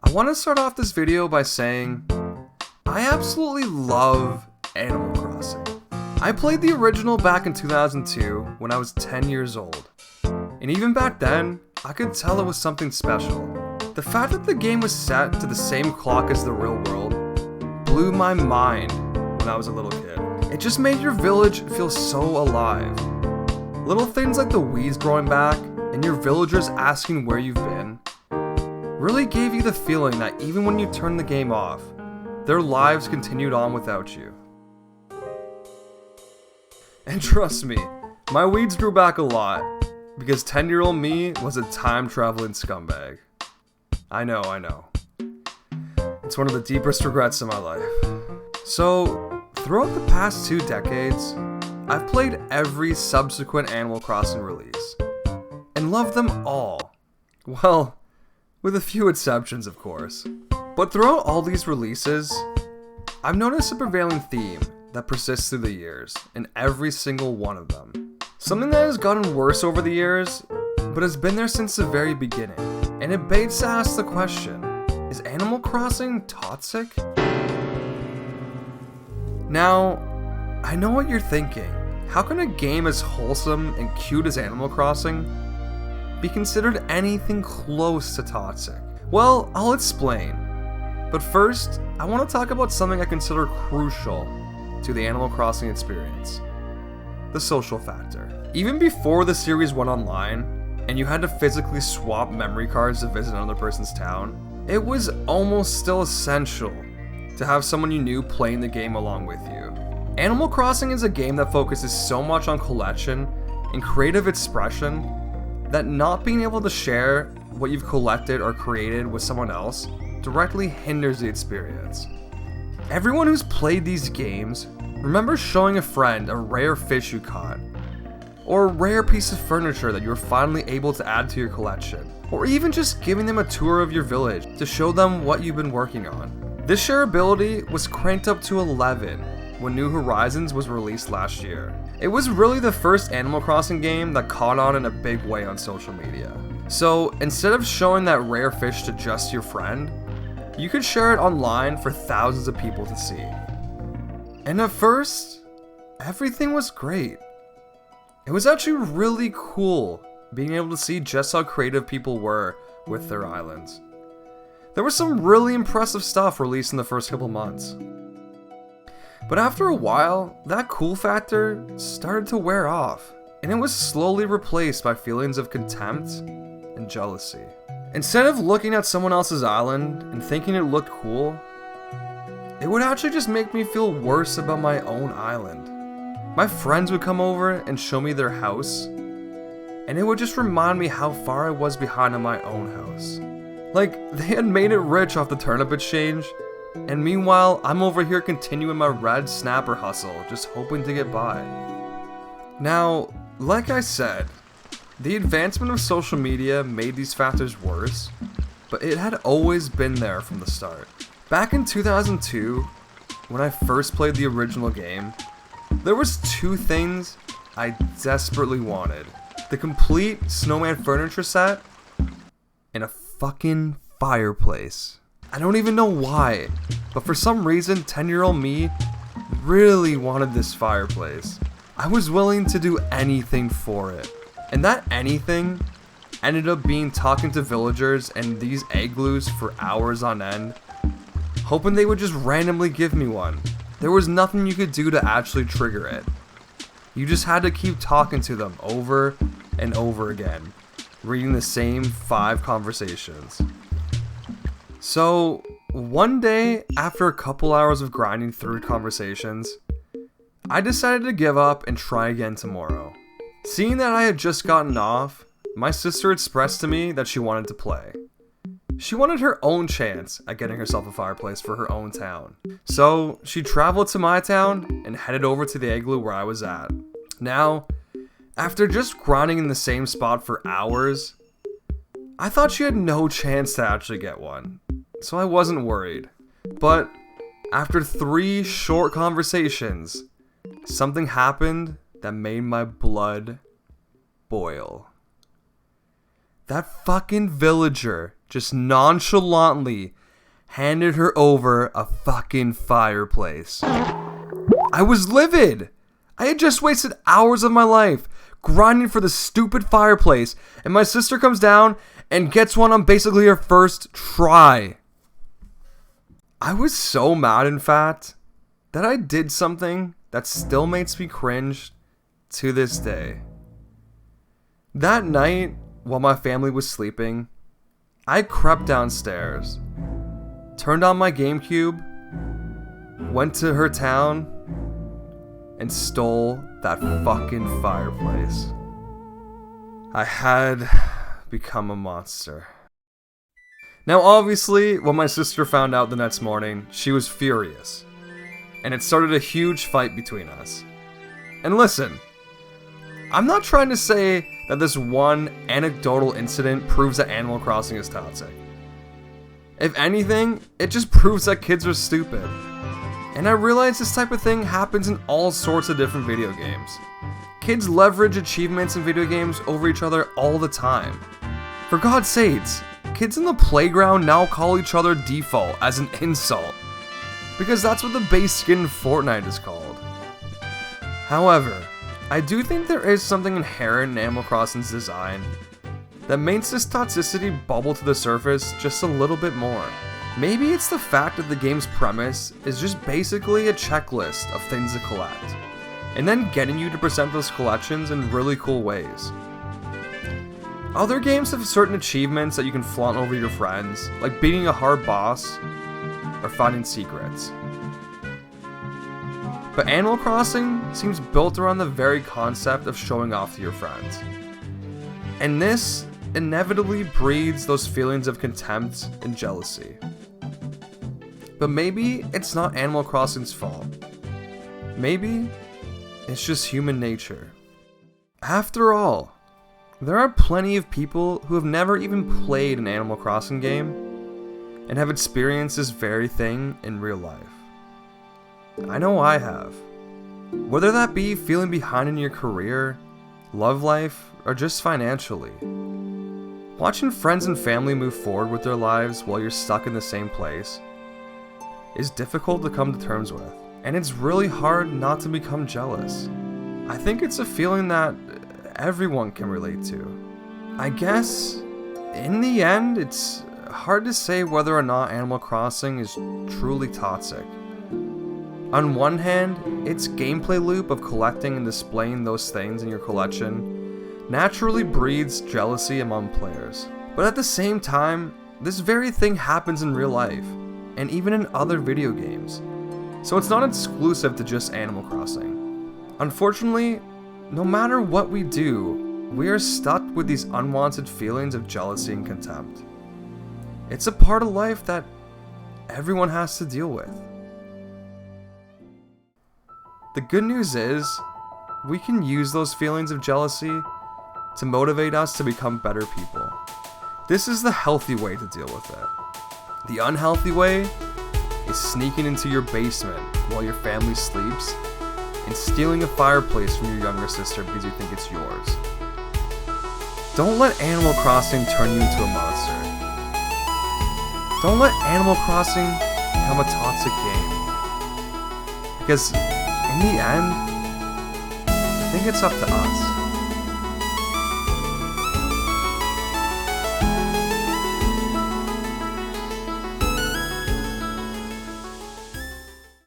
I want to start off this video by saying I absolutely love Animal Crossing. I played the original back in 2002 when I was 10 years old, and even back then, I could tell it was something special. The fact that the game was set to the same clock as the real world blew my mind when I was a little kid. It just made your village feel so alive. Little things like the weeds growing back and your villagers asking where you've been really gave you the feeling that even when you turned the game off, their lives continued on without you. And trust me, my weeds grew back a lot, because 10-year-old me was a time-traveling scumbag. I know. It's one of the deepest regrets of my life. So, throughout the past 2 decades, I've played every subsequent Animal Crossing release, and loved them all. Well, with a few exceptions, of course. But throughout all these releases, I've noticed a prevailing theme that persists through the years in every single one of them. Something that has gotten worse over the years, but has been there since the very beginning. And it begs to ask the question, is Animal Crossing toxic? Now, I know what you're thinking. How can a game as wholesome and cute as Animal Crossing be considered anything close to toxic? Well, I'll explain. But first, I want to talk about something I consider crucial to the Animal Crossing experience: the social factor. Even before the series went online, and you had to physically swap memory cards to visit another person's town, it was almost still essential to have someone you knew playing the game along with you. Animal Crossing is a game that focuses so much on collection and creative expression that not being able to share what you've collected or created with someone else directly hinders the experience. Everyone who's played these games remembers showing a friend a rare fish you caught, or a rare piece of furniture that you were finally able to add to your collection, or even just giving them a tour of your village to show them what you've been working on. This shareability was cranked up to 11 when New Horizons was released last year. It was really the first Animal Crossing game that caught on in a big way on social media. So instead of showing that rare fish to just your friend, you could share it online for thousands of people to see. And at first, everything was great. It was actually really cool being able to see just how creative people were with their islands. There was some really impressive stuff released in the first couple months. But after a while, that cool factor started to wear off, and it was slowly replaced by feelings of contempt and jealousy. Instead of looking at someone else's island and thinking it looked cool, it would actually just make me feel worse about my own island. My friends would come over and show me their house, and it would just remind me how far I was behind on my own house. Like, they had made it rich off the turnip exchange, and meanwhile, I'm over here continuing my red snapper hustle, just hoping to get by. Now, like I said, the advancement of social media made these factors worse, but it had always been there from the start. Back in 2002, when I first played the original game, there was 2 things I desperately wanted: the complete snowman furniture set, and a fucking fireplace. I don't even know why, but for some reason 10-year-old me really wanted this fireplace. I was willing to do anything for it. And that anything ended up being talking to villagers and these igloos for hours on end, hoping they would just randomly give me one. There was nothing you could do to actually trigger it. You just had to keep talking to them over and over again, reading the same 5 conversations. So, one day, after a couple hours of grinding through conversations, I decided to give up and try again tomorrow. Seeing that I had just gotten off, my sister expressed to me that she wanted to play. She wanted her own chance at getting herself a fireplace for her own town. So, she traveled to my town and headed over to the igloo where I was at. Now, after just grinding in the same spot for hours, I thought she had no chance to actually get one. So I wasn't worried. But after 3 short conversations, something happened that made my blood boil. that fucking villager just nonchalantly handed her over a fucking fireplace. I was livid. I had just wasted hours of my life grinding for the stupid fireplace, and my sister comes down and gets one on basically her first try. I was so mad, in fact, that I did something that still makes me cringe to this day. That night, while my family was sleeping, I crept downstairs, turned on my GameCube, went to her town, and stole that fucking fireplace. I had become a monster. Now obviously, when my sister found out the next morning, she was furious, and it started a huge fight between us. And listen, I'm not trying to say that this one anecdotal incident proves that Animal Crossing is toxic. If anything, it just proves that kids are stupid. And I realize this type of thing happens in all sorts of different video games. Kids leverage achievements in video games over each other all the time. For God's sakes, kids in the playground now call each other default as an insult, because that's what the base skin in Fortnite is called. However, I do think there is something inherent in Animal Crossing's design that makes this toxicity bubble to the surface just a little bit more. Maybe it's the fact that the game's premise is just basically a checklist of things to collect, and then getting you to present those collections in really cool ways. Other games have certain achievements that you can flaunt over your friends, like beating a hard boss or finding secrets. But Animal Crossing seems built around the very concept of showing off to your friends. And this inevitably breeds those feelings of contempt and jealousy. But maybe it's not Animal Crossing's fault. Maybe it's just human nature. After all, there are plenty of people who have never even played an Animal Crossing game and have experienced this very thing in real life. I know I have. Whether that be feeling behind in your career, love life, or just financially. Watching friends and family move forward with their lives while you're stuck in the same place is difficult to come to terms with, and it's really hard not to become jealous. I think it's a feeling that everyone can relate to. I guess, in the end, it's hard to say whether or not Animal Crossing is truly toxic. On one hand, its gameplay loop of collecting and displaying those things in your collection naturally breeds jealousy among players. But at the same time, this very thing happens in real life, and even in other video games. So it's not exclusive to just Animal Crossing. Unfortunately, no matter what we do, we are stuck with these unwanted feelings of jealousy and contempt. It's a part of life that everyone has to deal with. The good news is, we can use those feelings of jealousy to motivate us to become better people. This is the healthy way to deal with it. The unhealthy way is sneaking into your basement while your family sleeps and stealing a fireplace from your younger sister because you think it's yours. Don't let Animal Crossing turn you into a monster. Don't let Animal Crossing become a toxic game. Because in the end, I think it's up to us.